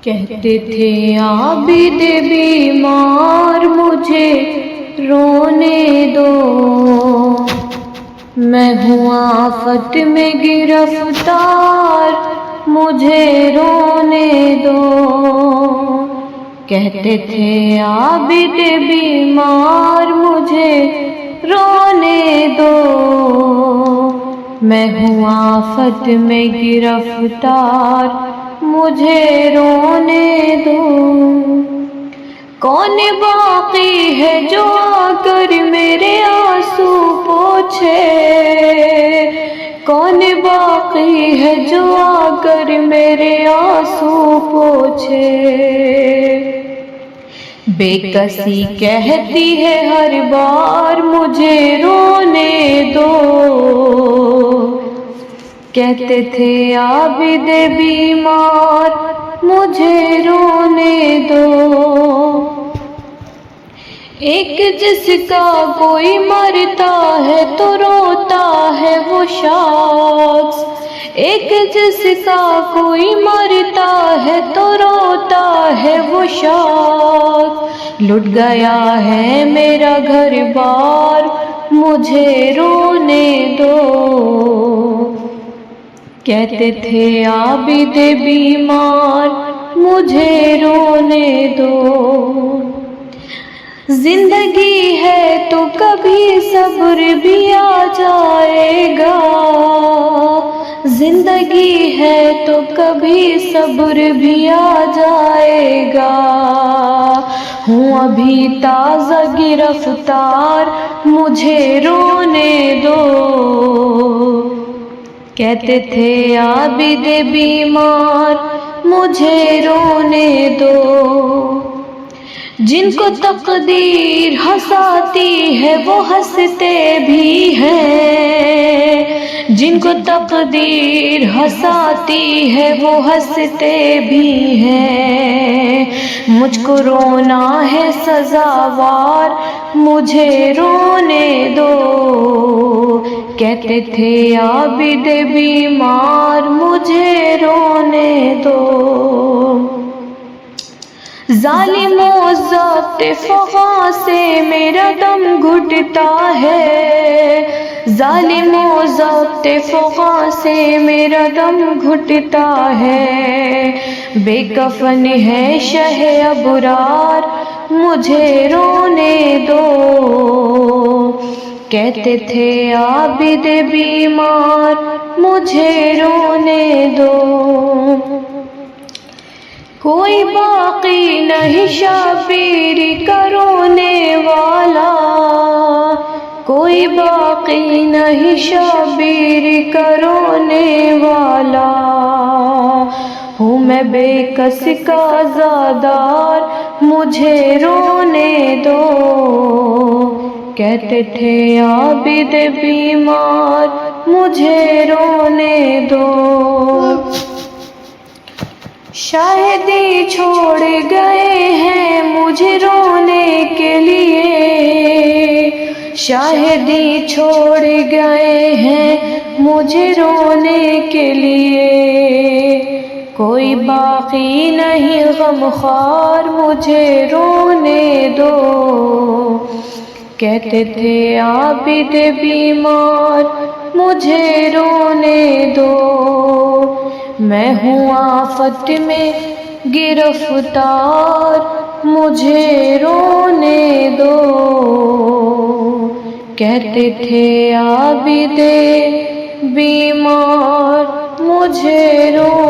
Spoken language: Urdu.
کہتے تھے عابد بیمار مجھے رونے دو، میں ہوں آفت میں گرفتار مجھے رونے دو۔ کہتے تھے عابد بیمار مجھے رونے دو، میں ہوں آفت میں گرفتار مجھے رونے دو۔ کون باقی ہے جو آ کر میرے آنسو پوچھے، کون باقی ہے جو آ کر میرے آنسو پوچھے۔ بے کسی کہتی ہے ہر بار مجھے رونے دو، کہتے تھے عابد بیمار مجھے رونے دو۔ ایک جس کا کوئی مرتا ہے تو روتا ہے وہ شخص، ایک جس کا کوئی مرتا ہے تو روتا ہے وہ شخص۔ لٹ گیا ہے میرا گھر بار مجھے رونے دو، کہتے تھے عابد بیمار مجھے رونے دو۔ زندگی ہے تو کبھی صبر بھی آ جائے گا، زندگی ہے تو کبھی صبر بھی آ جائے گا۔ ہوں ابھی تازہ گرفتار مجھے رونے دو، کہتے تھے عابد بیمار مجھے رونے دو۔ جن کو تقدیر ہنساتی ہے وہ ہنستے بھی ہیں، جن کو تقدیر ہنساتی ہے وہ ہنستے بھی ہیں۔ مجھ کو رونا ہے سزاوار مجھے رونے دو، کہتے تھے عابد بیمار مجھے رونے دو۔ ظالم و ضبط فغاں سے میرا دم گھٹتا ہے، ظالم و ضبط فغاں سے میرا دم گھٹتا ہے۔ بے کفن ہے شہ ابرار مجھے رونے دو، کہتے تھے عابد بیمار مجھے رونے دو۔ کوئی باقی نہیں شبیر کا رونے والا، کوئی باقی نہیں شبیر کا رونے والا۔ ہوں میں بے کس کا عزادار مجھے رونے دو، کہتے تھے عابد بیمار مجھے رونے دو۔ شاہدی چھوڑ گئے ہیں مجھے رونے کے لیے، شاہدی چھوڑ گئے ہیں مجھے رونے کے لیے۔ کوئی باقی نہیں غمخوار مجھے رونے دو، کہتے تھے عابد بیمار مجھے رونے دو۔ میں ہوں آفت میں گرفتار مجھے رونے دو، کہتے تھے عابد بیمار مجھے رونے دو۔